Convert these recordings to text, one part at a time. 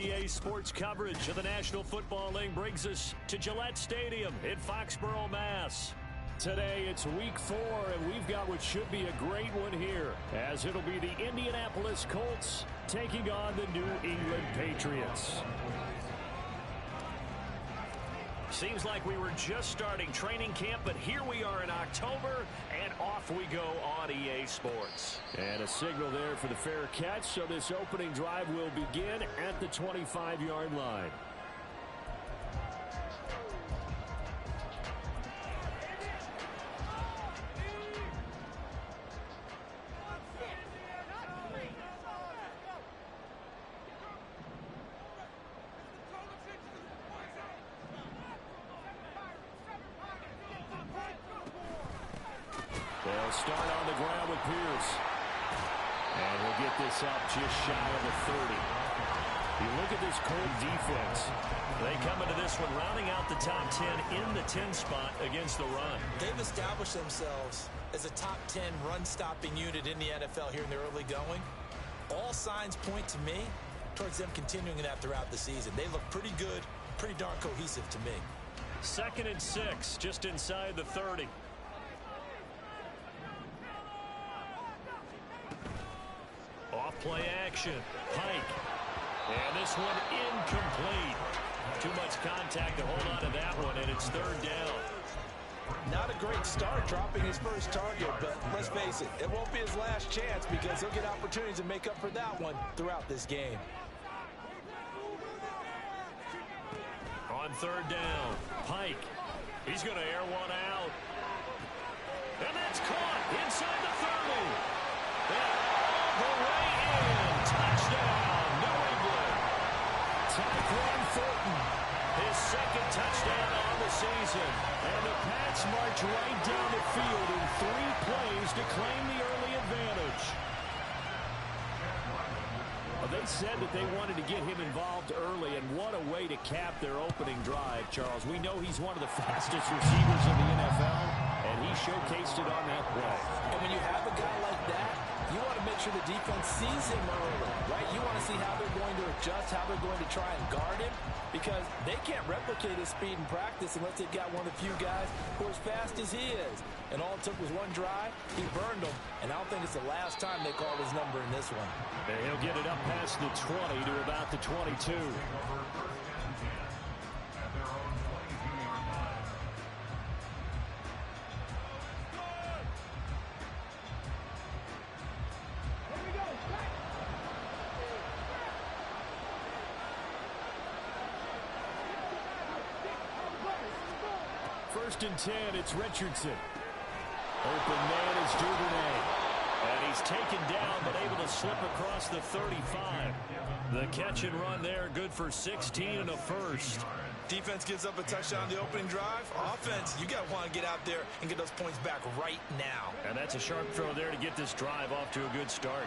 EA Sports coverage of the National Football League brings us to Gillette Stadium in Foxborough, Mass. Today it's week 4, and we've got what should be a great one here, as it'll be the Indianapolis Colts taking on the New England Patriots. Seems like we were just starting training camp, but here we are in October, and off we go on EA Sports. And a signal there for the fair catch, so this opening drive will begin at the 25-yard line. They'll start on the ground with Pierce. And he'll get this up just shy of the 30. You look at this Colt defense. They come into this one rounding out the top 10 in the 10 spot against the run. They've established themselves as a top 10 run-stopping unit in the NFL here in the early going. All signs point to me towards them continuing that throughout the season. They look pretty good, pretty darn cohesive to me. 2nd and 6, just inside the 30. Off-play action. Pike. And this one incomplete. Too much contact to hold on to that one, and it's 3rd down. Not a great start dropping his first target, but let's face it, it won't be his last chance because he'll get opportunities to make up for that one throughout this game. On 3rd down, Pike. He's going to air one out. And that's caught inside the 30. And all the way in. Touchdown, New England. Tyquan Thornton, his 2nd touchdown on the season. And the Pats march right down the field in 3 plays to claim the early advantage. Well, they said that they wanted to get him involved early, and what a way to cap their opening drive, Charles. We know he's one of the fastest receivers in the NFL, and he showcased it on that play. And when you have a guy like that, you want to make sure the defense sees him early, right? You want to see how they're going to adjust, how they're going to try and guard him, because they can't replicate his speed in practice unless they've got one of the few guys who are as fast as he is. And all it took was one drive. He burned them, and I don't think it's the last time they called his number in this one. And he'll get it up past the 20 to about the 22. First and 10, it's Richardson. Open man is Duvernay. And he's taken down, but able to slip across the 35. The catch and run there, good for 16 and a first. Defense gives up a touchdown on the opening drive. Offense, you got to want to get out there and get those points back right now. And that's a sharp throw there to get this drive off to a good start.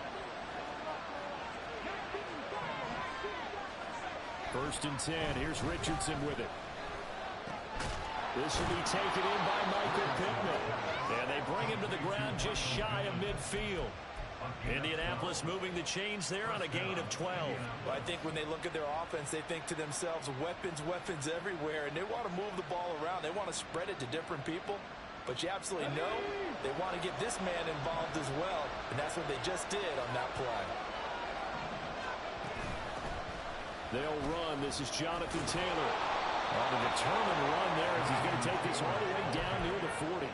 First and 10, here's Richardson with it. This will be taken in by Michael Pittman. And they bring him to the ground just shy of midfield. Indianapolis moving the chains there on a gain of 12. Well, I think when they look at their offense, they think to themselves, weapons, weapons everywhere, and they want to move the ball around. They want to spread it to different people. But you absolutely know they want to get this man involved as well, and that's what they just did on that play. They'll run. This is Jonathan Taylor. On the determined run there as he's going to take this all the way down near the 40.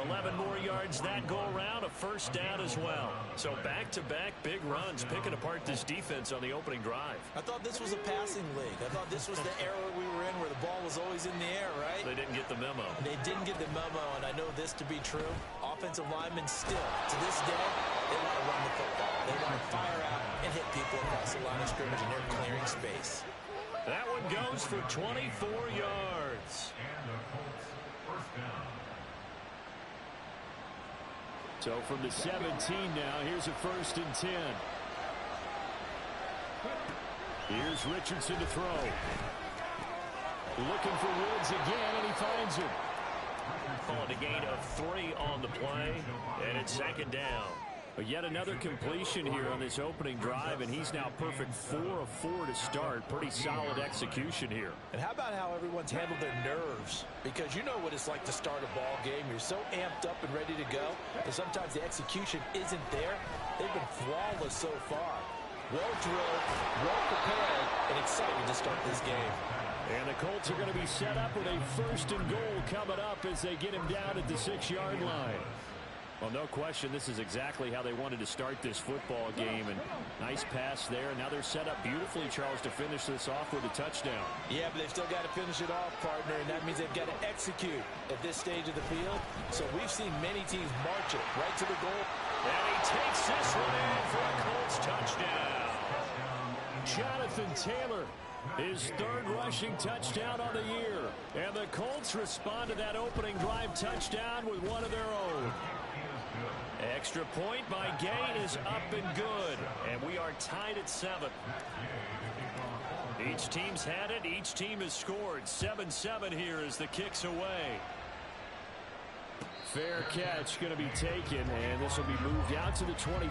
11 more yards that go around, a first down as well. So back-to-back big runs, picking apart this defense on the opening drive. I thought this was a passing league. I thought this was the era we were in where the ball was always in the air, right? They didn't get the memo. They didn't get the memo, and I know this to be true. Offensive linemen still, to this day, they want to run the football. They want to fire out and hit people across the line of scrimmage, and they're clearing space. That one goes for 24 yards. So from the 17 now, here's a first and 10. Here's Richardson to throw. Looking for Woods again, and he finds him. Calling a gain of 3 on the play, and it's 2nd down. Yet another completion here on this opening drive, and he's now perfect 4 of 4 to start. Pretty solid execution here. And how about how everyone's handled their nerves? Because you know what it's like to start a ball game. You're so amped up and ready to go, and sometimes the execution isn't there. They've been flawless so far. Well drilled, well prepared, and excited to start this game. And the Colts are going to be set up with a 1st and goal coming up as they get him down at the 6-yard line. Well, no question, this is exactly how they wanted to start this football game. And nice pass there. Now they're set up beautifully, Charles, to finish this off with a touchdown. Yeah, but they've still got to finish it off, partner, and that means they've got to execute at this stage of the field. So we've seen many teams march it right to the goal. And he takes this one in for a Colts touchdown. Jonathan Taylor, his 3rd rushing touchdown on the year. And the Colts respond to that opening drive touchdown with one of their own. Extra point by Gay is up and good. And we are tied at 7. Each team's had it. Each team has scored. 7-7 here as the kick's away. Fair catch going to be taken, and this will be moved out to the 25.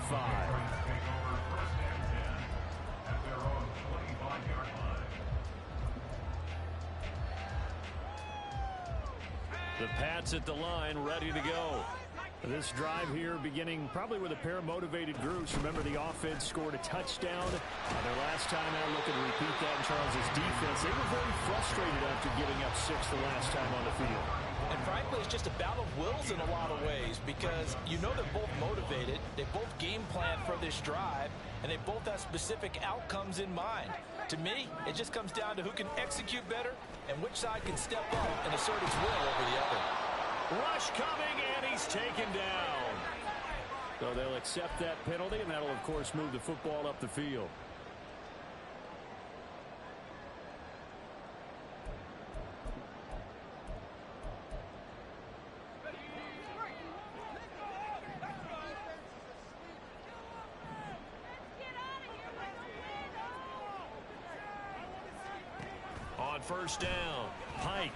The Pats at the line, ready to go. This drive here beginning probably with a pair of motivated groups. Remember, the offense scored a touchdown their last time out. Looking to repeat that in Charles's defense. They were very frustrated after giving up 6 the last time on the field. And frankly, it's just a battle of wills in a lot of ways because you know they're both motivated. They both game plan for this drive, and they both have specific outcomes in mind. To me, it just comes down to who can execute better and which side can step up and assert its will over the other. Rush coming, and he's taken down. So they'll accept that penalty, and that'll, of course, move the football up the field. On 1st down, Pike.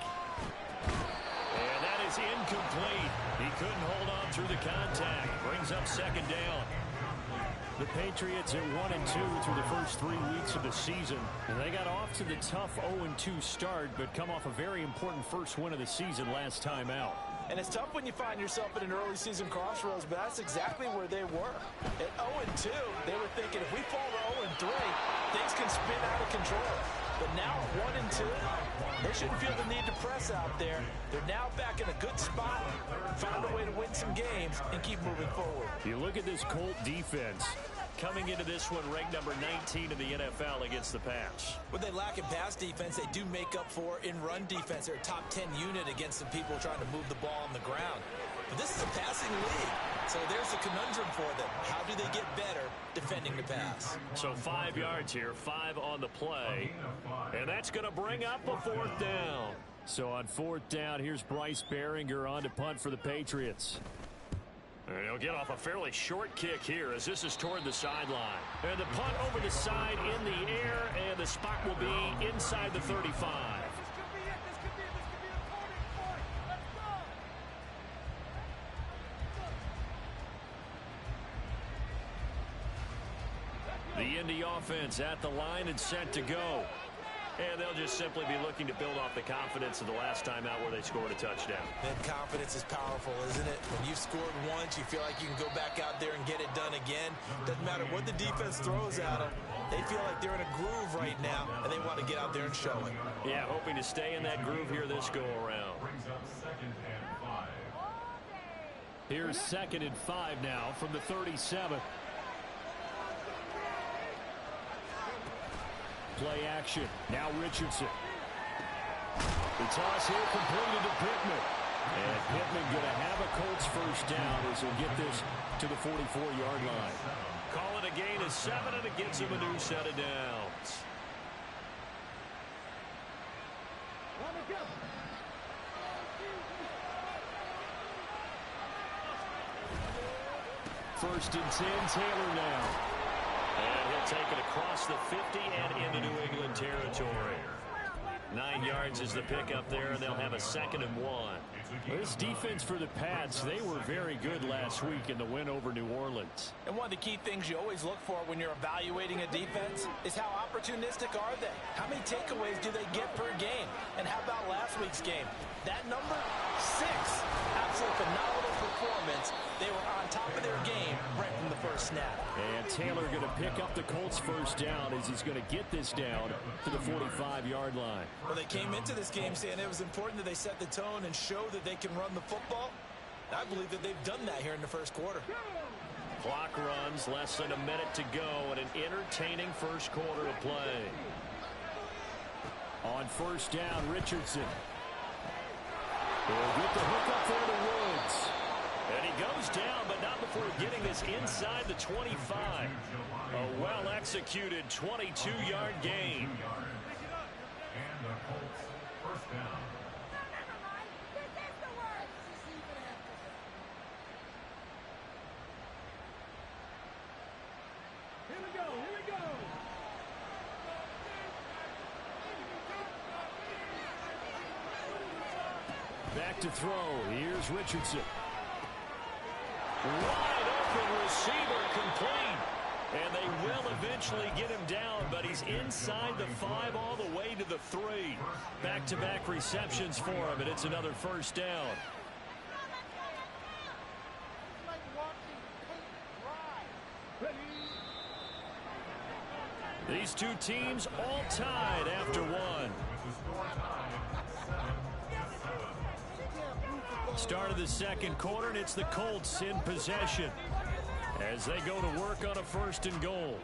And that is incomplete. He couldn't hold on through the contact. Brings up 2nd down. The Patriots at 1-2 through the first 3 weeks of the season. And they got off to the tough 0-2 start, but come off a very important first win of the season last time out. And it's tough when you find yourself at an early season crossroads, but that's exactly where they were. At 0-2, they were thinking if we fall to 0-3, things can spin out of control. But now at 1-2, they shouldn't feel the need to press out there. They're now back in a good spot, found a way to win some games, and keep moving forward. You look at this Colt defense. Coming into this one, ranked number 19 in the NFL against the pass. When they lack in pass defense, they do make up for in run defense. They're a top 10 unit against some people trying to move the ball on the ground. But this is a passing league, so there's a conundrum for them. How do they get better defending the pass? So 5 yards here, 5 on the play. And that's going to bring up a 4th down. So on 4th down, here's Bryce Behringer on to punt for the Patriots. And he'll get off a fairly short kick here as this is toward the sideline. And the punt over the side in the air, and the spot will be inside the 35. The Indy offense at the line and set to go. And they'll just simply be looking to build off the confidence of the last time out where they scored a touchdown. That confidence is powerful, isn't it? When you've scored once, you feel like you can go back out there and get it done again. Doesn't matter what the defense throws at them. They feel like they're in a groove right now, and they want to get out there and show it. Yeah, hoping to stay in that groove here this go-around. Here's 2nd and 5 now from the 37. Play action. Now Richardson. The toss here completed to Pittman. And Pittman going to have a Colts 1st down as he'll get this to the 44-yard line. Call it a gain of 7, and it gets him a new set of downs. First and 10, Taylor now. And he'll take it across the 50 and into New England territory. 9 yards is the pickup there, and they'll have a 2nd and 1. This defense for the Pats, they were very good last week in the win over New Orleans. And one of the key things you always look for when you're evaluating a defense is how opportunistic are they? How many takeaways do they get per game? And how about last week's game? That number, 6. Absolute phenomenal performance. They were on top of their game right from the first snap. And Taylor going to pick up the Colts first down as he's going to get this down to the 45-yard line. Well, they came into this game saying it was important that they set the tone and show that they can run the football. I believe that they've done that here in the first quarter. Clock runs, less than a minute to go, and an entertaining first quarter of play. On first down, Richardson. He'll get the hook up there to Woods. And he goes down, but not before getting this inside the 25. A well-executed 22-yard gain. And the Colts first down. Here we go, here we go. Back to throw. Here's Richardson. Wide open receiver complete. And they will eventually get him down, but he's inside the 5 all the way to the 3. Back-to-back receptions for him, and it's another first down. These two teams all tied after one. Start of the second quarter, and it's the Colts in possession as they go to work on a 1st and goal.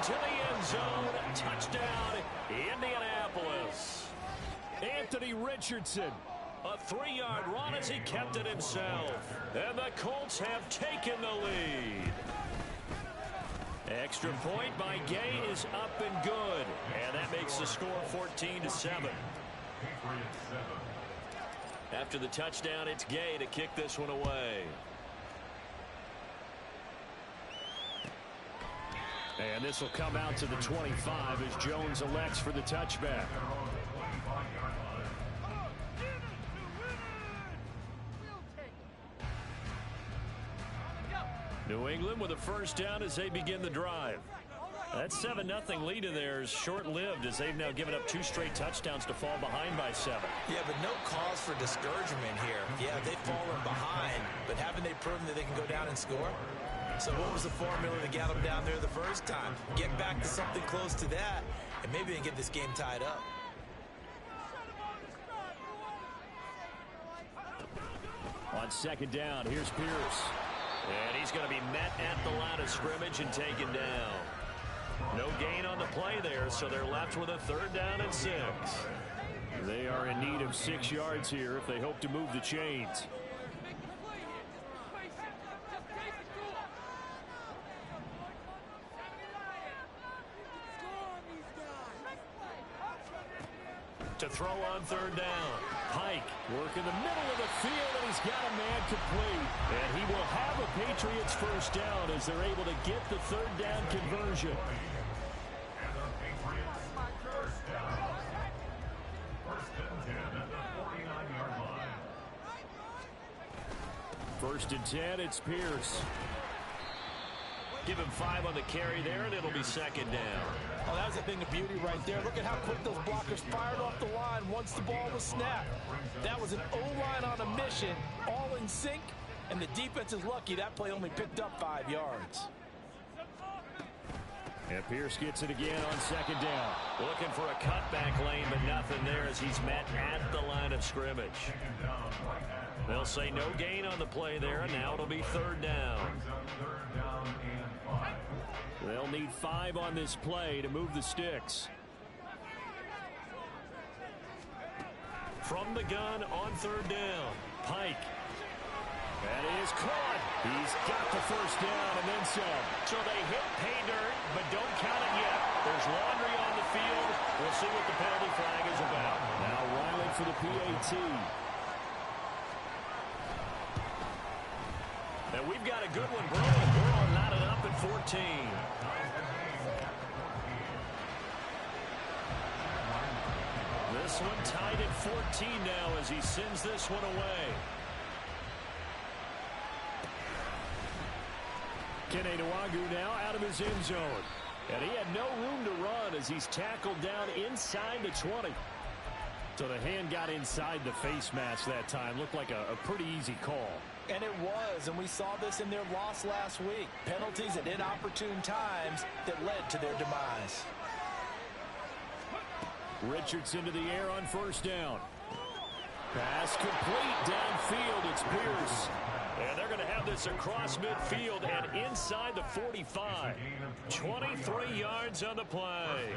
To the end zone. Touchdown, Indianapolis. Anthony Richardson. A 3-yard run as he kept it himself. And the Colts have taken the lead. Extra point by Gay is up and good. And that makes the score 14-7. After the touchdown, it's Gay to kick this one away. And this will come out to the 25 as Jones elects for the touchback. New England with a first down as they begin the drive. That 7-0 lead of theirs short-lived as they've now given up 2 straight touchdowns to fall behind by 7. Yeah, but no cause for discouragement here. Yeah, they've fallen behind, but haven't they proven that they can go down and score? So what was the formula to get them down there the first time? Get back to something close to that, and maybe they can get this game tied up. On second down, here's Pierce. And he's going to be met at the line of scrimmage and taken down. No gain on the play there, so they're left with a 3rd down and 6. They are in need of 6 yards here if they hope to move the chains. To throw on 3rd down. Pike work in the middle of the field, and he's got a man complete. And he will have a Patriots first down as they're able to get the 3rd down conversion. And the Patriots first down. 1st and 10 at the 49-yard line. 1st and 10, it's Pierce. Give him 5 on the carry there, and it'll be 2nd down. Oh, that was a thing of beauty right there. Look at how quick those blockers fired off the line once the ball was snapped. That was an O-line on a mission, all in sync, and the defense is lucky that play only picked up 5 yards. And Pierce gets it again on 2nd down. Looking for a cutback lane, but nothing there as he's met at the line of scrimmage. They'll say no gain on the play there, and now it'll be 3rd down. They'll need 5 on this play to move the sticks. From the gun on 3rd down, Pike. That is caught. He's got the first down and then some. So they hit pay dirt, but don't count it yet. There's laundry on the field. We'll see what the penalty flag is about. Now Riley for the PAT. And we've got a good one brewing. We're all knotted up at 14. This one tied at 14 now as he sends this one away. Kene Nwangwu now out of his end zone. And he had no room to run as he's tackled down inside the 20. So the hand got inside the face mask that time. Looked like a pretty easy call. And it was, and we saw this in their loss last week. Penalties at inopportune times that led to their demise. Richardson to the air on first down. Pass complete downfield. It's Pierce. And they're going to have this across midfield and inside the 45. 23 yards on the play.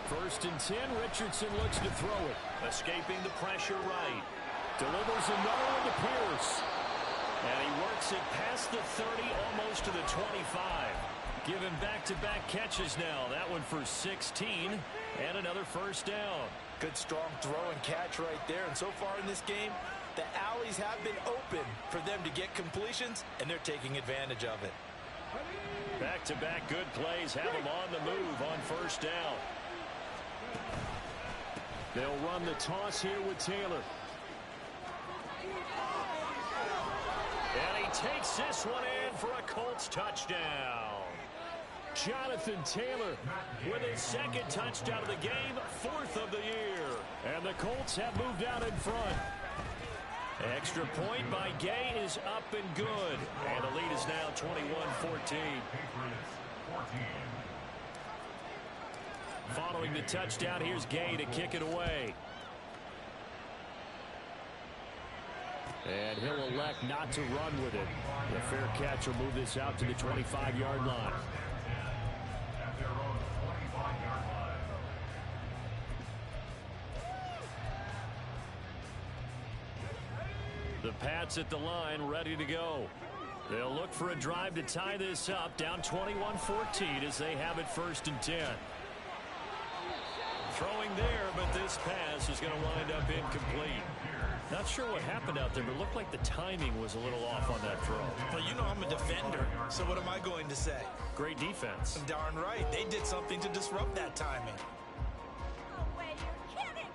First and 10, Richardson looks to throw it. Escaping the pressure right. Delivers another one to Pierce. And he works it past the 30, almost to the 25. Given back-to-back catches now. That one for 16 and another first down. Good strong throw and catch right there. And so far in this game, the alleys have been open for them to get completions, and they're taking advantage of it. Back-to-back good plays have them on the move on first down. They'll run the toss here with Taylor. And he takes this one in for a Colts touchdown. Jonathan Taylor with his second touchdown of the game, fourth of the year. And the Colts have moved out in front. Extra point by Gay is up and good. And the lead is now 21-14. Following the touchdown, here's Gay to kick it away. And he'll elect not to run with it. The fair catch will move this out to the 25-yard line. The Pats at the line, ready to go. They'll look for a drive to tie this up, down 21-14 as they have it first and 10. Throwing there, but this pass is going to wind up incomplete. Not sure what happened out there, but it looked like the timing was a little off on that throw. Well, you know I'm a defender, so what am I going to say? Great defense. Darn right. They did something to disrupt that timing. No way, you're kidding!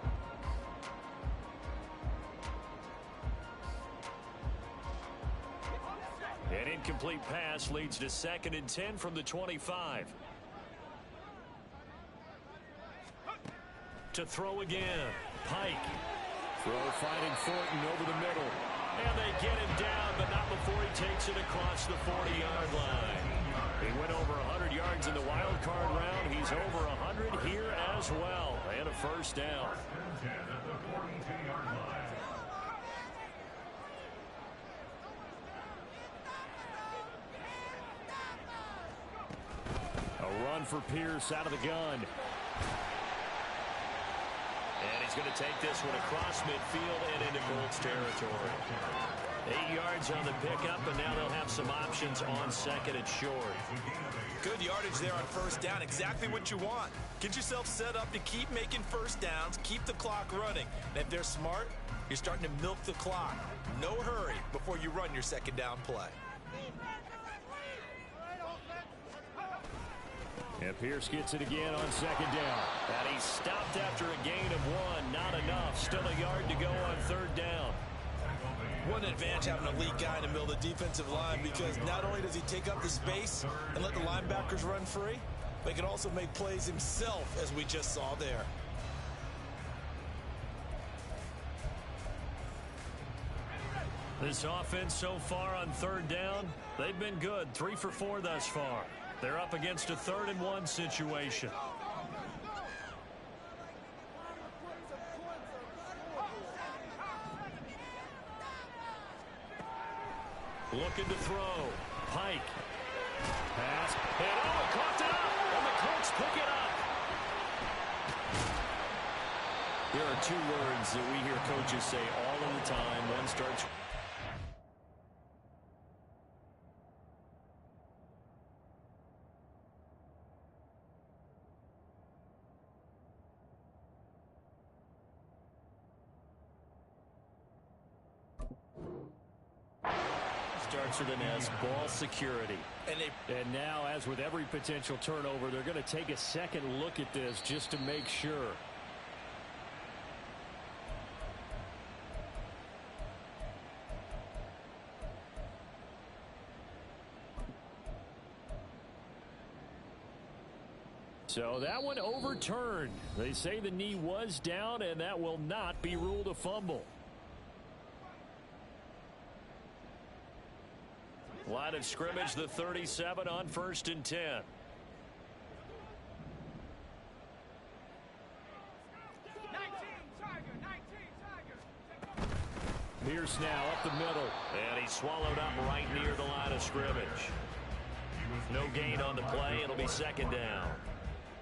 An incomplete pass leads to second and 10 from the 25. To throw again. Pike. Throw fighting Thornton over the middle. And they get him down, but not before he takes it across the 40-yard line. He went over 100 yards in the wild card round. He's over 100 here as well. And a first down. A run for Pierce out of the gun. And he's going to take this one across midfield and into Colts territory. 8 yards on the pickup, and now they'll have some options on second and short. Good yardage there on first down. Exactly what you want. Get yourself set up to keep making first downs, keep the clock running. And if they're smart, you're starting to milk the clock. No hurry before you run your second down play. And Pierce gets it again on second down. And he's stopped after a gain of 1. Not enough. Still a yard to go on third down. What an advantage having an elite guy in the middle of the defensive line, because not only does he take up the space and let the linebackers run free, but he can also make plays himself, as we just saw there. This offense so far on third down, they've been good. 3 for 4 thus far. They're up against a 3rd and 1 situation. looking to throw. Pike. Pass. And oh, it caught it up. And the Colts pick it up. There are two words that we hear coaches say all of the time. One starts... starts with an S, ball security. And now, as with every potential turnover, they're going to take a second look at this just to make sure. So that one overturned. They say the knee was down, and that will not be ruled a fumble. Line of scrimmage, the 37 on 1st and 10. Pierce now up the middle. And he's swallowed up right near the line of scrimmage. No gain on the play. It'll be 2nd down.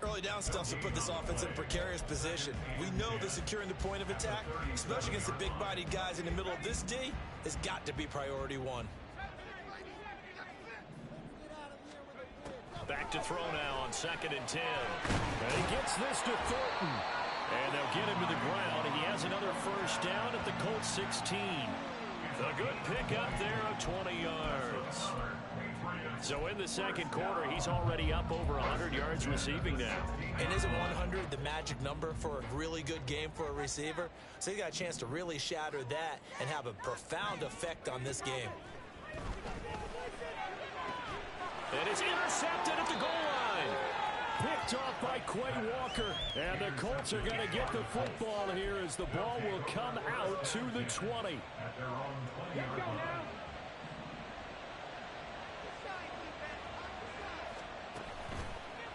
Early down stuff to put this offense in a precarious position. We know that securing the point of attack, especially against the big-bodied guys in the middle of this D, has got to be priority one. Back to throw now on 2nd and 10. And he gets this to Thornton. And they'll get him to the ground, and he has another 1st down at the Colts 16. A good pickup there of 20 yards. So in the 2nd quarter, he's already up over 100 yards receiving now. And isn't 100 the magic number for a really good game for a receiver? So he got a chance to really shatter that and have a profound effect on this game. And it's intercepted at the goal line. Picked off by Quay Walker. And the Colts are going to get the football here as the ball will come out to the 20.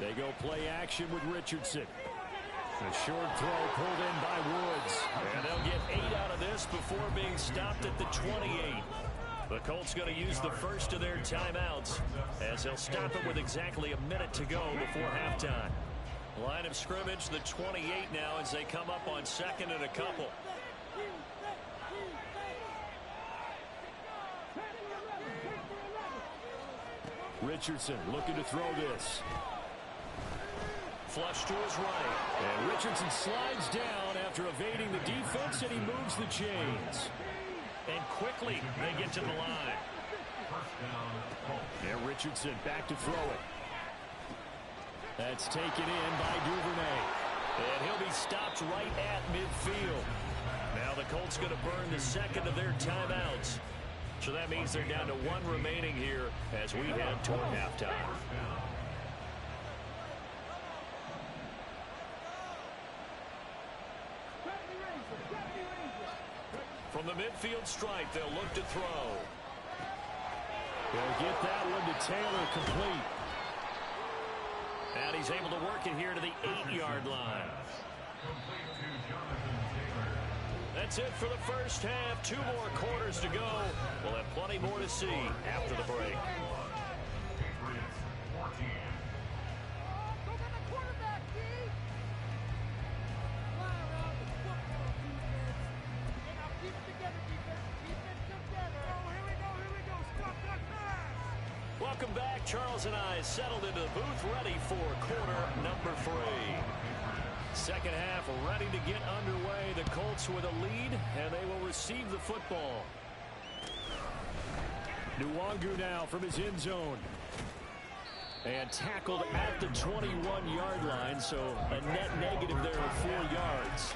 They go play action with Richardson. A short throw pulled in by Woods. And they'll get 8 out of this before being stopped at the 28. The Colts going to use the first of their timeouts as they'll stop it with exactly a minute to go before halftime. Line of scrimmage, the 28 now as they come up on 2nd and a couple. Richardson looking to throw this. Flush to his right. And Richardson slides down after evading the defense, and he moves the chains. And quickly, they get to the line. And Richardson back to throw it. That's taken in by Duvernay. And he'll be stopped right at midfield. Now the Colts going to burn the 2nd of their timeouts. So that means they're down to 1 remaining here as we head toward halftime. From the midfield stripe, they'll look to throw. They'll get that one to Taylor complete. And he's able to work it here to the 8-yard line. That's it for the first half. 2 more quarters to go. We'll have plenty more to see after the break. Welcome back. Charles and I settled into the booth, ready for quarter number 3. Second half ready to get underway. The Colts with a lead, and they will receive the football. Nwangu now from his end zone. And tackled at the 21-yard line, so a net negative there of 4 yards.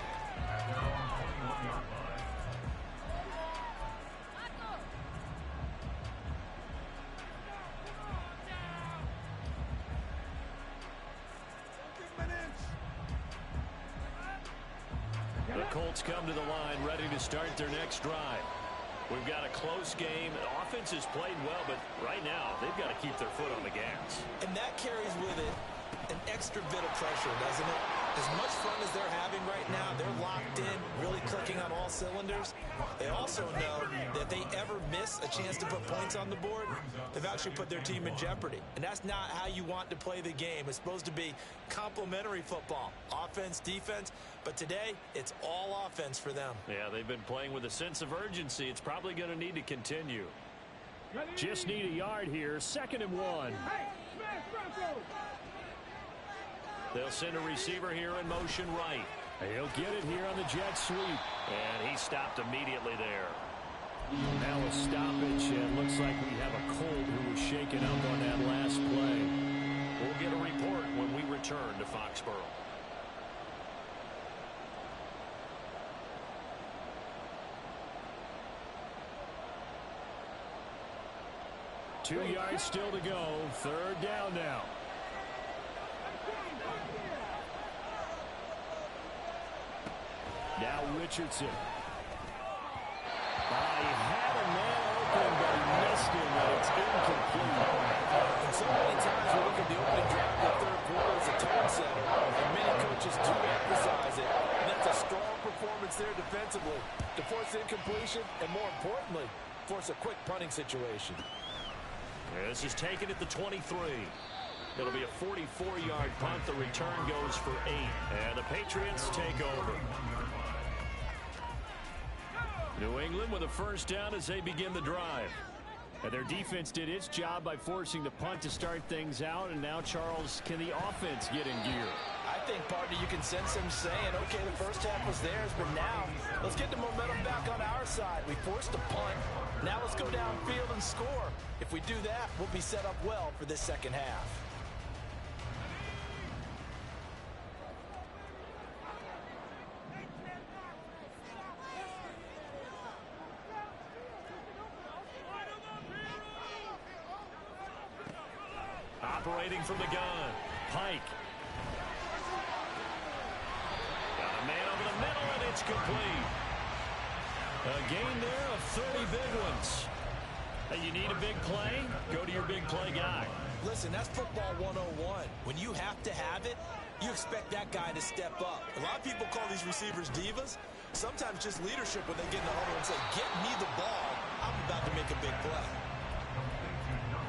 The Colts come to the line ready to start their next drive. We've got a close game. The offense has played well, but right now they've got to keep their foot on the gas. And that carries with it an extra bit of pressure, doesn't it? As much fun as they're having right now, they're locked in, really clicking on all cylinders. They also know that if they ever miss a chance to put points on the board, they've actually put their team in jeopardy. And that's not how you want to play the game. It's supposed to be complementary football, offense, defense. But today, it's all offense for them. Yeah, they've been playing with a sense of urgency. It's probably going to need to continue. Just need a yard here. 2nd and 1. They'll send a receiver here in motion right. He'll get it here on the jet sweep. And he stopped immediately there. Now a stoppage, and looks like we have a Colt who was shaken up on that last play. We'll get a report when we return to Foxborough. Two yards still to go. 3rd down now. Now Richardson. He had a man open, but he missed him, and it's incomplete. And so many times we look at the opening drive of the 3rd quarter as a tone setter, and many coaches do emphasize it. And that's a strong performance there defensively to force incompletion and, more importantly, force a quick punting situation. This is taken at the 23. It'll be a 44-yard punt. The return goes for 8. And the Patriots take over. New England with a 1st down as they begin the drive. And their defense did its job by forcing the punt to start things out. And now, Charles, can the offense get in gear? I think, partner, you can sense them saying, okay, the first half was theirs, but now let's get the momentum back on our side. We forced a punt. Now let's go downfield and score. If we do that, we'll be set up well for this 2nd half. Operating from the gun, Pike. Got a man over the middle, and it's complete. A gain there of 30 big ones. Hey, you need a big play? Go to your big play guy. Listen, that's football 101. When you have to have it, you expect that guy to step up. A lot of people call these receivers divas. Sometimes just leadership when they get in the huddle and say, get me the ball. I'm about to make a big play.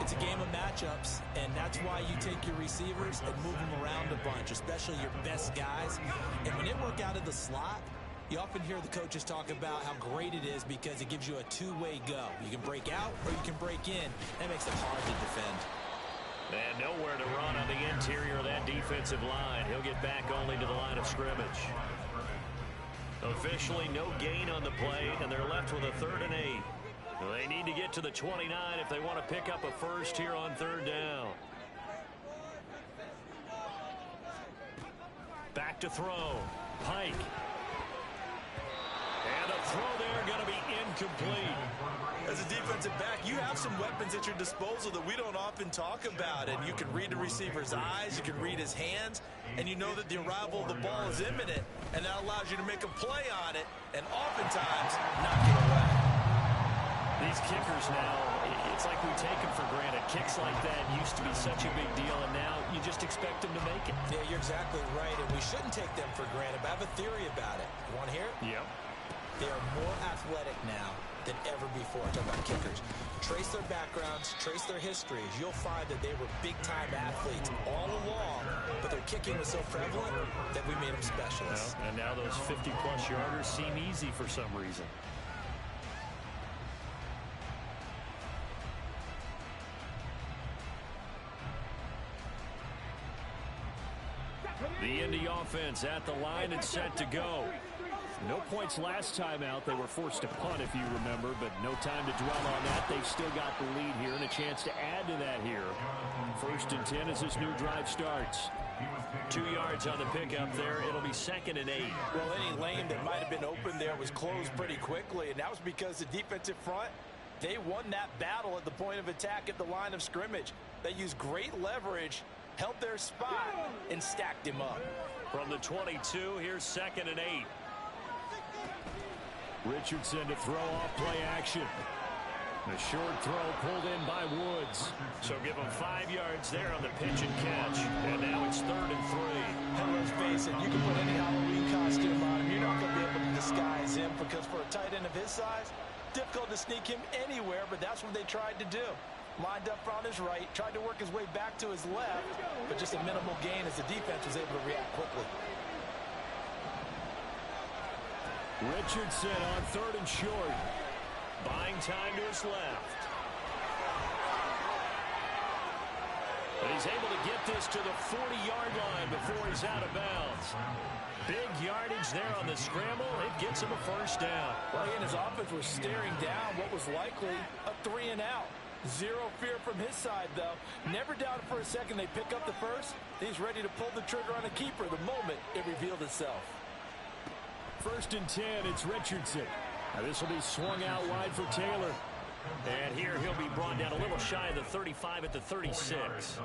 It's a game of matchups, and that's why you take your receivers and move them around a bunch, especially your best guys. And when they work out of the slot, you often hear the coaches talk about how great it is because it gives you a two-way go. You can break out or you can break in. That makes it hard to defend. And nowhere to run on the interior of that defensive line. He'll get back only to the line of scrimmage. Officially no gain on the play, and they're left with a 3rd and 8. They need to get to the 29 if they want to pick up a first here on 3rd down. Back to throw. Pike. And a throw there going to be incomplete. As a defensive back, you have some weapons at your disposal that we don't often talk about. And you can read the receiver's eyes, you can read his hands, and you know that the arrival of the ball is imminent. And that allows you to make a play on it and oftentimes knock it away. These kickers now, it's like we take them for granted. Kicks like that used to be such a big deal, and now you just expect them to make it. Yeah, you're exactly right, and we shouldn't take them for granted, but I have a theory about it. You want to hear it? Yep. They are more athletic now than ever before. I'm talking about kickers. Trace their backgrounds, trace their histories. You'll find that they were big-time athletes all along, but their kicking was so prevalent that we made them specialists. Well, and now those 50-plus yarders seem easy for some reason. The Indy offense at the line and set to go. No points last time out. They were forced to punt, if you remember, but no time to dwell on that. They've still got the lead here and a chance to add to that here. 1st and 10 as this new drive starts. 2 yards on the pickup there. It'll be 2nd and 8. Well, any lane that might have been open there was closed pretty quickly, and that was because the defensive front, they won that battle at the point of attack at the line of scrimmage. They used great leverage, held their spot, and stacked him up. From the 22, here's 2nd and 8. Richardson to throw off play action. A short throw pulled in by Woods. So give him 5 yards there on the pitch and catch. And now it's 3rd and 3. And let's face it, you can put any Halloween costume on him. You're not going to be able to disguise him because for a tight end of his size, difficult to sneak him anywhere, but that's what they tried to do. Lined up on his right, tried to work his way back to his left, but just a minimal gain as the defense was able to react quickly. Richardson on 3rd and short. Buying time to his left. But he's able to get this to the 40-yard line before he's out of bounds. Big yardage there on the scramble. It gets him a first down. Well, he and his offense were staring down what was likely a 3-and-out. Zero fear from his side, though. Never doubted for a second they pick up the first. He's ready to pull the trigger on a keeper the moment it revealed itself. 1st and 10, it's Richardson. Now this will be swung out wide for Taylor. And here he'll be brought down a little shy of the 35 at the 36.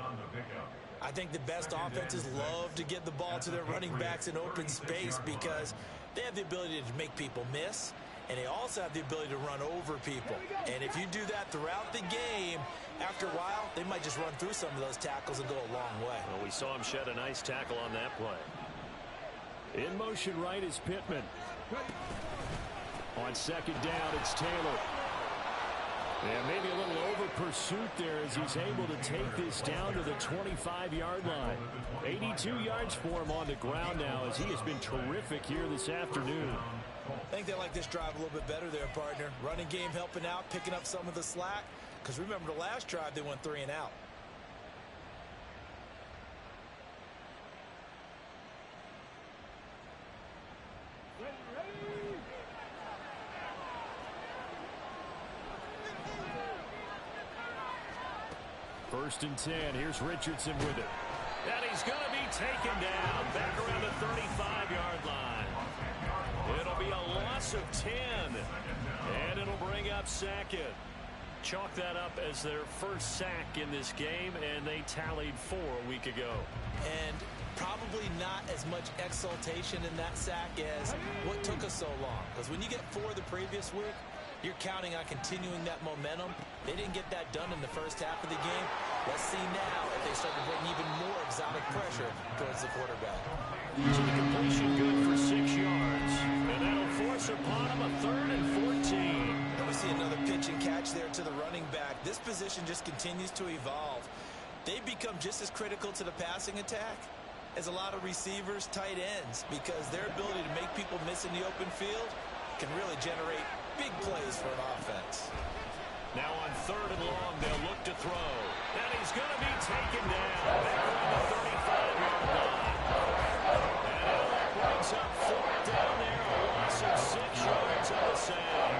I think the best offenses love to get the ball to their running backs in open space because they have the ability to make people miss, and they also have the ability to run over people. And if you do that throughout the game, after a while, they might just run through some of those tackles and go a long way. Well, we saw him shed a nice tackle on that play. In motion right is Pittman. On 2nd down, it's Taylor. And maybe a little over pursuit there as he's able to take this down to the 25-yard line. 82 yards for him on the ground now as he has been terrific here this afternoon. I think they like this drive a little bit better there, partner. Running game helping out, picking up some of the slack. Because remember the last drive, they went 3-and-out. First and 10. Here's Richardson with it. And he's going to be taken down back around the 35-yard line. It'll be a loss of 10. And it'll bring up 2nd. Chalk that up as their first sack in this game, and they tallied 4 a week ago. And probably not as much exultation in that sack as what took us so long. Because when you get 4 the previous week, you're counting on continuing that momentum. They didn't get that done in the first half of the game. Let's see now if they start to bring even more exotic pressure towards the quarterback. So the completion good for 6 yards. And that'll force upon him a 3rd and 14. And we see another pitch and catch there to the running back. This position just continues to evolve. They become just as critical to the passing attack as a lot of receivers, tight ends, because their ability to make people miss in the open field can really generate big plays for an offense. Now on 3rd and long, they'll look to throw. And he's going to be taken down back on the 35-yard line. And now that brings up 4th down there, a loss of 6 yards on the sack.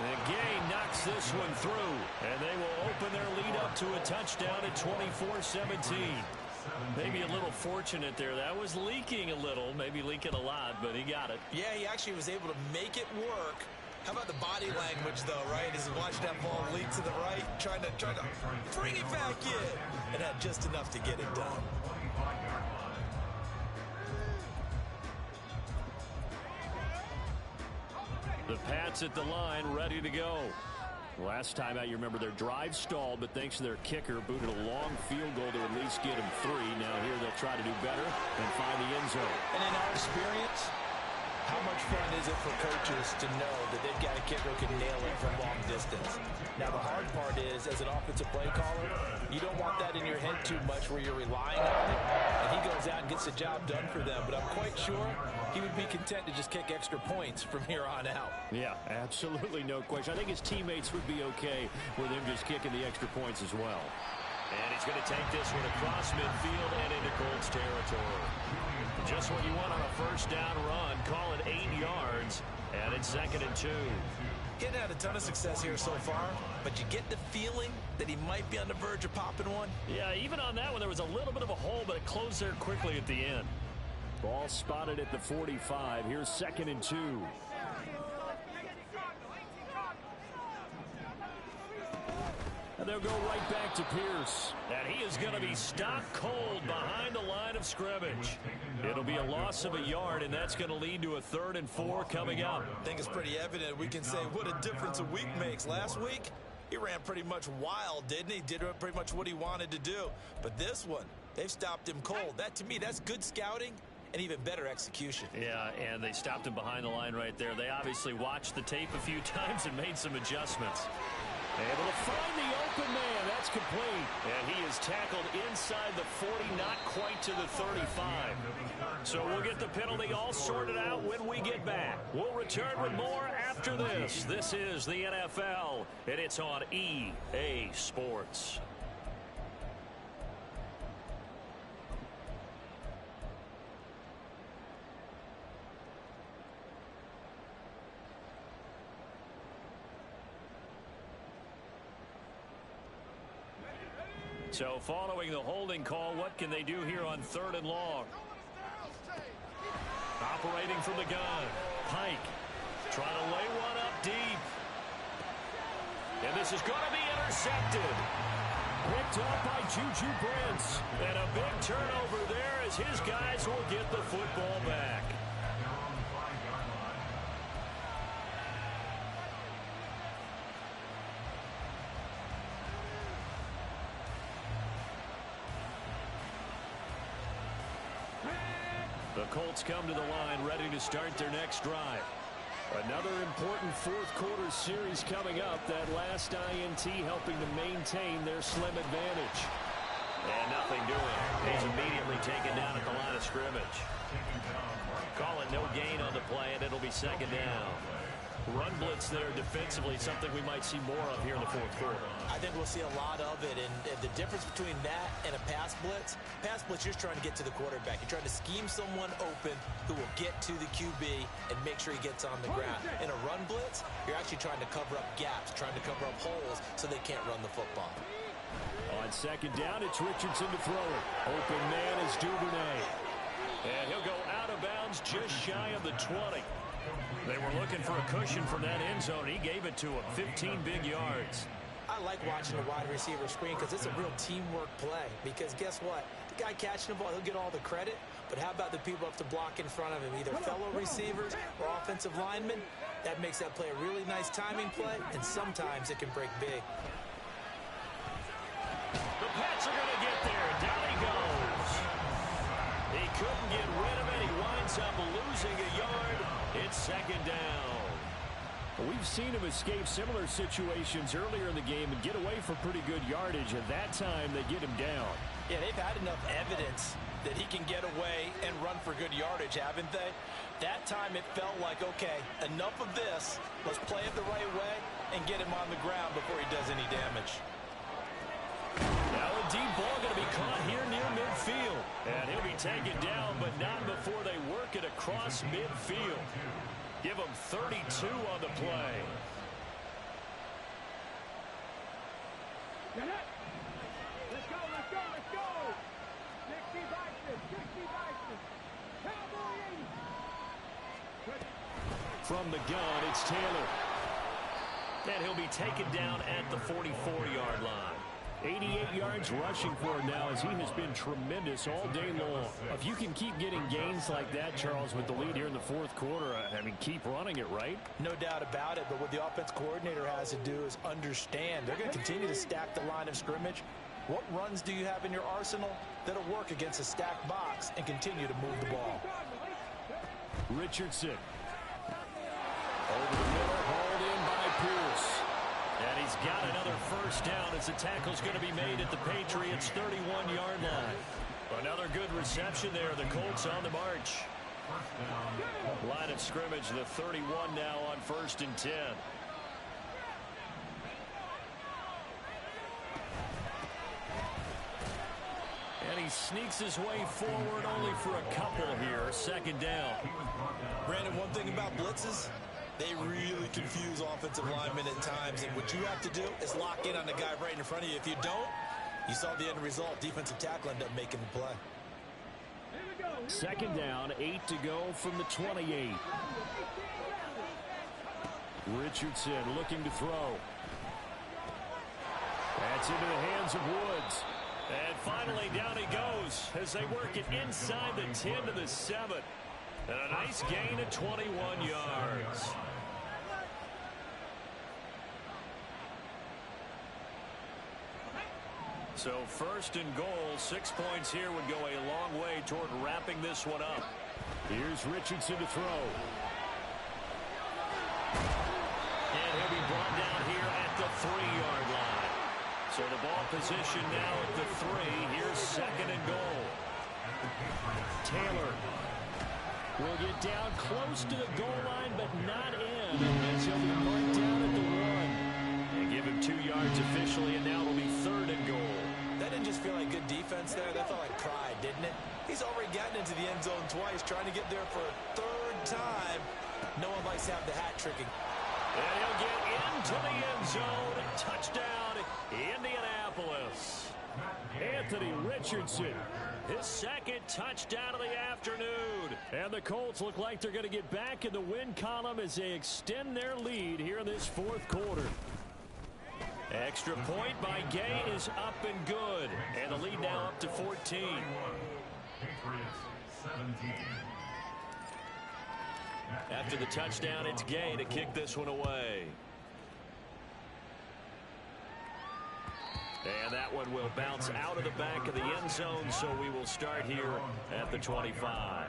The gain knocks this one through, and they will open their lead up to a touchdown at 24-17. Maybe a little fortunate there. That was leaking a little, maybe leaking a lot, but he got it. Yeah, he actually was able to make it work. How about the body language, though, right? As he watched that ball leak to the right, trying to bring it back in, and had just enough to get it done. The Pats at the line, ready to go. Last time out, you remember their drive stalled, but thanks to their kicker, booted a long field goal to at least get them 3. Now here they'll try to do better and find the end zone. And in our experience, how much fun is it for coaches to know that they've got a kicker who can nail it from long distance? Now, the hard part is, as an offensive play caller, you don't want that in your head too much where you're relying on it, and he goes out and gets the job done for them. But I'm quite sure he would be content to just kick extra points from here on out. Yeah, absolutely no question. I think his teammates would be okay with him just kicking the extra points as well. And he's going to take this one across midfield and into Colts territory. Just what you want on a first down run. Call it 8 yards, and it's 2nd and 2. Getting had a ton of success here so far, but you get the feeling that he might be on the verge of popping one. Yeah, even on that one, there was a little bit of a hole, but it closed there quickly at the end. Ball spotted at the 45. Here's 2nd and 2. And they'll go right back to Pierce. And he is going to be stopped cold behind the line of scrimmage. It'll be a loss of a yard, and that's going to lead to a 3rd and 4 coming up. I think it's pretty evident. We can say what a difference a week makes. Last week, he ran pretty much wild, didn't he? Did pretty much what he wanted to do. But this one, they've stopped him cold. That, to me, that's good scouting and even better execution. Yeah, and they stopped him behind the line right there. They obviously watched the tape a few times and made some adjustments. Able to find the open man. That's complete. And he is tackled inside the 40, not quite to the 35. So we'll get the penalty all sorted out when we get back. We'll return with more after this. This is the NFL, and it's on EA Sports. So following the holding call, what can they do here on 3rd and long? Operating from the gun. Pike trying to lay one up deep. And this is going to be intercepted. Picked up by Juju Brents. And a big turnover there as his guys will get the football back. The Colts come to the line ready to start their next drive. Another important 4th quarter series coming up. That last INT helping to maintain their slim advantage. And nothing doing. He's immediately taken down at the line of scrimmage. Calling no gain on the play, and it'll be 2nd down. Run blitz there defensively, something we might see more of here in the 4th quarter. I think we'll see a lot of it, and the difference between that and a pass blitz, you're just trying to get to the quarterback. You're trying to scheme someone open who will get to the QB and make sure he gets on the ground. In a run blitz, you're actually trying to cover up gaps, trying to cover up holes so they can't run the football. On 2nd down, it's Richardson to throw it. Open man is Duvernay. And he'll go out of bounds just shy of the 20. They were looking for a cushion from that end zone. He gave it to him. 15 big yards. I like watching the wide receiver screen because it's a real teamwork play. Because guess what? The guy catching the ball, he'll get all the credit. But how about the people up to block in front of him? Either fellow receivers or offensive linemen. That makes that play a really nice timing play. And sometimes it can break big. The Pats are going to get there. Down he goes. He couldn't get rid of it. He winds up losing a yard. It's 2nd down. We've seen him escape similar situations earlier in the game and get away for pretty good yardage. At that time, they get him down. Yeah, they've had enough evidence that he can get away and run for good yardage, haven't they? That time it felt like, okay, enough of this. Let's play it the right way and get him on the ground before he does any damage. Now a deep ball going to be caught here near midfield. And he'll be taken down, but not before they work it across midfield. Give him 32 on the play. Let's go, let's go, let's go! 60 Vikings, 60 Vikings! Cowboy 80! From the gun, it's Taylor. And he'll be taken down at the 44-yard line. 88 yards rushing for him now as he has been tremendous all day long. If you can keep getting gains like that, Charles, with the lead here in the 4th quarter, I mean, keep running it, right? No doubt about it, but what the offense coordinator has to do is understand. They're going to continue to stack the line of scrimmage. What runs do you have in your arsenal that'll work against a stacked box and continue to move the ball? Richardson. Over the middle, hauled in by Pierce. And he's got another 1st down as the tackle's going to be made at the Patriots' 31-yard line. Another good reception there. The Colts on the march. Line of scrimmage, the 31 now on 1st and 10. And he sneaks his way forward only for a couple here. 2nd down. Brandon, one thing about blitzes, they really confuse offensive linemen at times. And what you have to do is lock in on the guy right in front of you. If you don't, you saw the end result. Defensive tackle ended up making the play. 2nd down, 8 to go from the 28. Richardson looking to throw. That's into the hands of Woods. And finally, down he goes as they work it inside the 10 to the 7. And a nice gain of 21 yards. So first and goal, 6 points here would go a long way toward wrapping this one up. Here's Richardson to throw. And he'll be brought down here at the 3-yard line. So the ball position now at the 3. Here's second and goal. Taylor will get down close to the goal line, but not in. As he'll be marked down at the 1. They give him 2 yards officially, and now it'll be third and goal. That didn't just feel like good defense there. That felt like pride, didn't it? He's already gotten into the end zone twice, trying to get there for a third time. No one likes to have the hat tricking. And he'll get into the end zone. Touchdown, Indianapolis. Anthony Richardson. His second touchdown of the afternoon. And the Colts look like they're going to get back in the win column as they extend their lead here in this fourth quarter. Extra point by Gay is up and good. And the lead now up to 14. Patriots 17. After the touchdown, it's Gay to kick this one away. And that one will bounce out of the back of the end zone, so we will start here at the 25.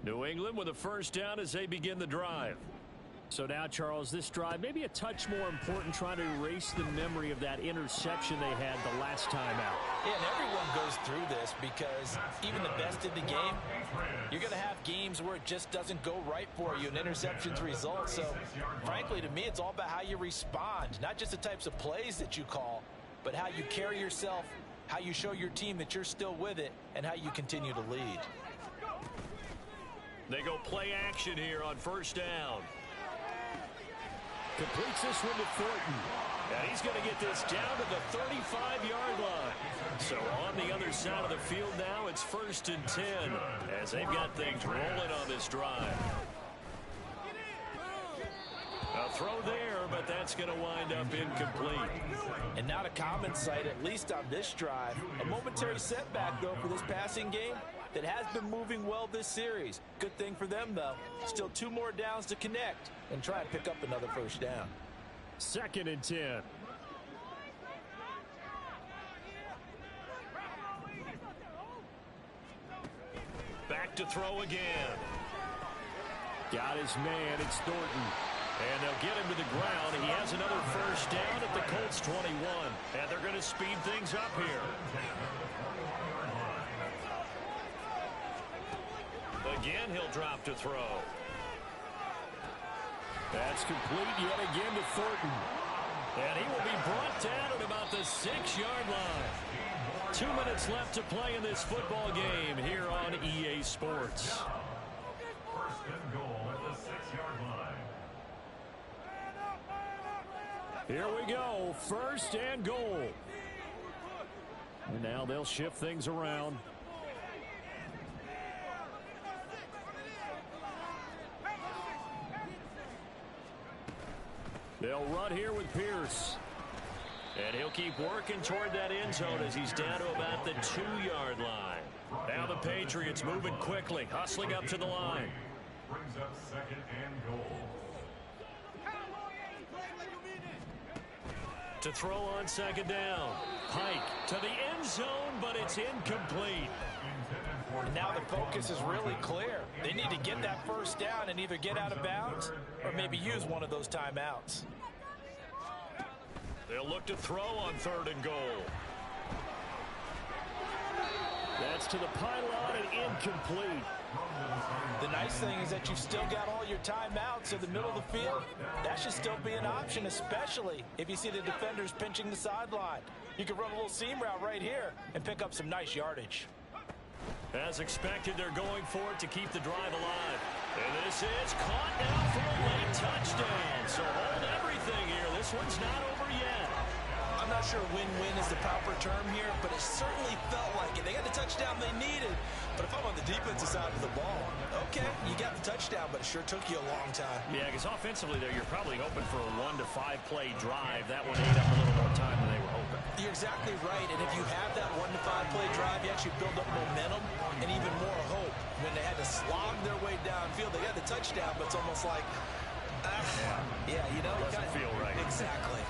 New England with a first down as they begin the drive. So now, Charles, this drive maybe a touch more important, trying to erase the memory of that interception they had the last time out. Yeah, and everyone goes through this because even the best in the game, you're going to have games where it just doesn't go right for you and interceptions result. So, frankly, to me, it's all about how you respond, not just the types of plays that you call, but how you carry yourself, how you show your team that you're still with it, and how you continue to lead. They go play action here on first down. Completes this one to Thornton. And he's going to get this down to the 35-yard line. So on the other side of the field now, it's first and 10 as they've got things rolling on this drive. A throw there, but that's going to wind up incomplete. And not a common sight, at least on this drive. A momentary setback, though, for this passing game that has been moving well this series. Good thing for them, though. Still 2 more downs to connect and try and pick up another first down. Second and 10. Back to throw again. Got his man. It's Thornton. And they'll get him to the ground. He has another first down at the Colts 21. And they're going to speed things up here. Again, he'll drop to throw. That's complete yet again to Thornton. And he will be brought down at about the 6-yard line. 2 minutes left to play in this football game here on EA Sports. First and goal at the 6-yard line. Here we go. First and goal. And now they'll shift things around. They'll run here with Pierce. And he'll keep working toward that end zone as he's down to about the 2-yard line. Now the Patriots moving quickly, hustling up to the line. Brings up second and goal. To throw on second down. Pike to the end zone, but it's incomplete. And now the focus is really clear. They need to get that first down and either get out of bounds or maybe use one of those timeouts. They'll look to throw on third and goal. That's to the pylon and incomplete. The nice thing is that you've still got all your timeouts in the middle of the field. That should still be an option, especially if you see the defenders pinching the sideline. You can run a little seam route right here and pick up some nice yardage. As expected, they're going for it to keep the drive alive. And this is caught now for a late touchdown. So hold everything here. This one's not over yet. I'm not sure win-win is the proper term here, but it certainly felt like it. They got the touchdown they needed, But if I'm on the defensive side of the ball, okay, you got the touchdown, but it sure took you a long time. Yeah, because offensively there, you're probably hoping for a 1 to 5 play drive. That one ate up a little more time than they were hoping. You're exactly right, and if you have that 1 to 5 play drive, you actually build up momentum and even more hope. When they had to slog their way downfield, they got the touchdown, but it's almost like, yeah, you know, doesn't feel right. Exactly.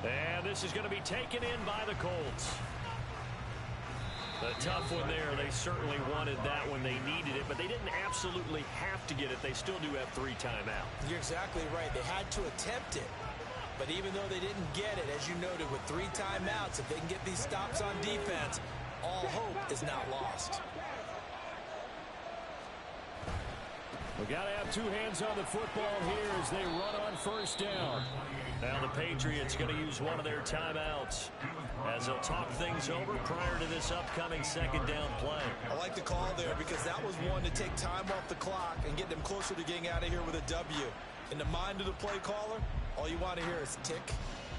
And this is going to be taken in by the Colts. A tough one there. They certainly wanted that when they needed it, but they didn't absolutely have to get it. They still do have 3 timeouts. You're exactly right. They had to attempt it. But even though they didn't get it, as you noted, with 3 timeouts, if they can get these stops on defense, all hope is not lost. We got to have 2 hands on the football here as they run on first down. Now the Patriots going to use one of their timeouts as they'll talk things over prior to this upcoming second down play. I like the call there because that was one to take time off the clock and get them closer to getting out of here with a W. In the mind of the play caller, all you want to hear is tick,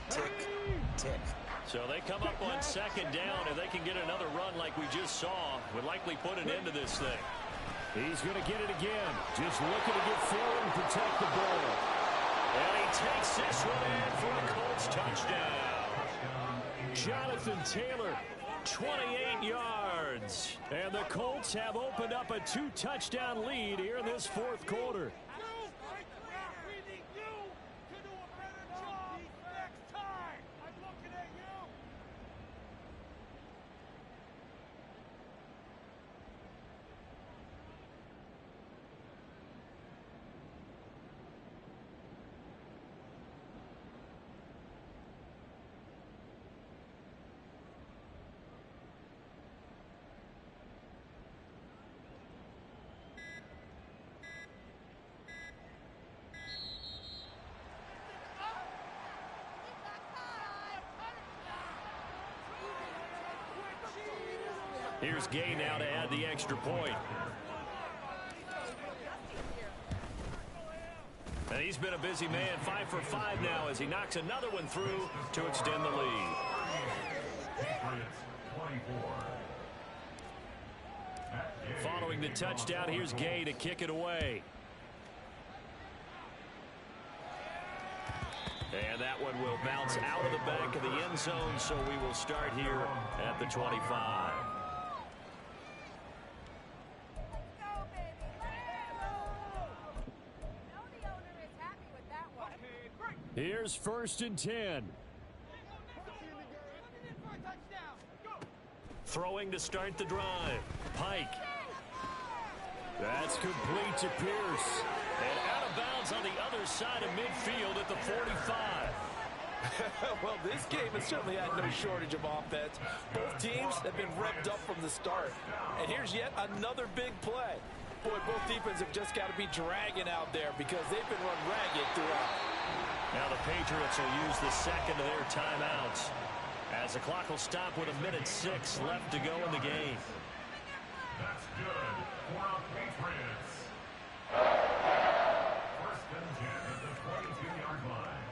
tick, tick. So they come up on second down. If they can get another run like we just saw, would likely put an end to this thing. He's going to get it again. Just looking to get forward and protect the ball. And he takes this one in for a Colts touchdown. Jonathan Taylor, 28 yards. And the Colts have opened up a 2-touchdown lead here in this fourth quarter. Here's Gay now to add the extra point. And he's been a busy man, 5 for 5 now as he knocks another one through to extend the lead. Following the touchdown, here's Gay to kick it away. And that one will bounce out of the back of the end zone, so we will start here at the 25. Here's 1st and 10. Throwing to start the drive. Pike. That's complete to Pierce. And out of bounds on the other side of midfield at the 45. Well, this game has certainly had no shortage of offense. Both teams have been revved up from the start. And here's yet another big play. Boy, both defenses have just got to be dragging out there because they've been run ragged throughout. Now the Patriots will use the second of their timeouts as the clock will stop with 1:06 left to go in the game. That's good for our Patriots. 1st and 10 at the 22-yard line.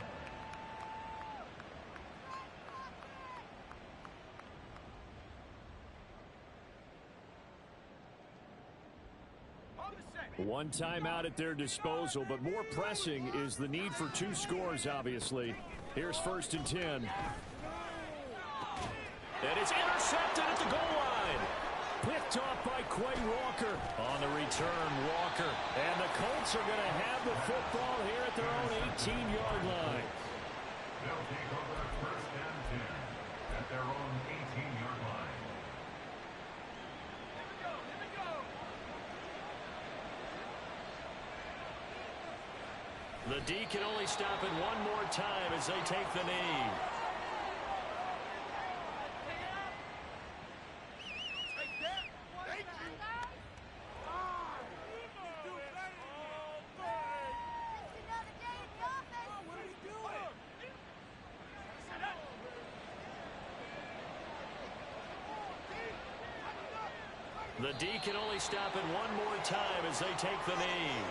One timeout at their disposal, but more pressing is the need for 2 scores, obviously. Here's 1st and 10. And it's intercepted at the goal line. Picked off by Quay Walker. On the return, Walker. And the Colts are going to have the football here at their own 18-yard line. They'll take over 1st and 10 at their own 18-yard line. The D can only stop it one more time as they take the knee. The D can only stop it one more time as they take the knee.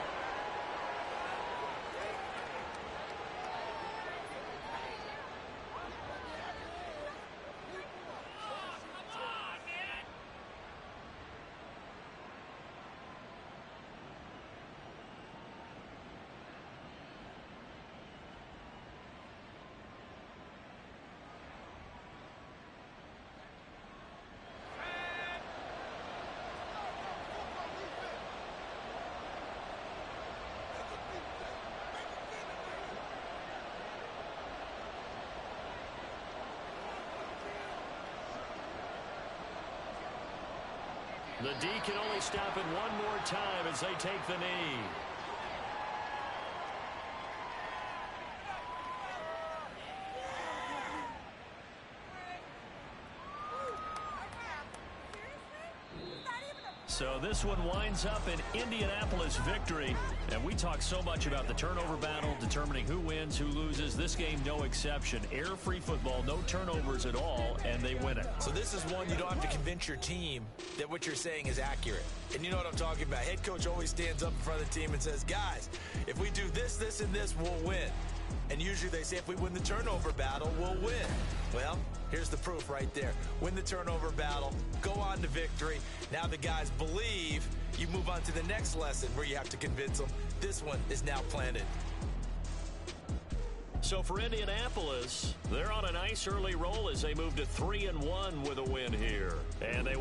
The D can only stop it one more time as they take the knee. So this one winds up an Indianapolis victory. And we talk so much about the turnover battle, determining who wins, who loses. This game, no exception. Air-free football, no turnovers at all, and they win it. So this is one you don't have to convince your team that what you're saying is accurate. And you know what I'm talking about. Head coach always stands up in front of the team and says, guys, if we do this, this, and this, we'll win. And usually they say if we win the turnover battle, we'll win. Well, here's the proof right there. Win the turnover battle, go on to victory. Now the guys believe. You move on to the next lesson where you have to convince them. This one is now planted. So for Indianapolis, they're on a nice early roll as they move to 3-1 with a win here. And they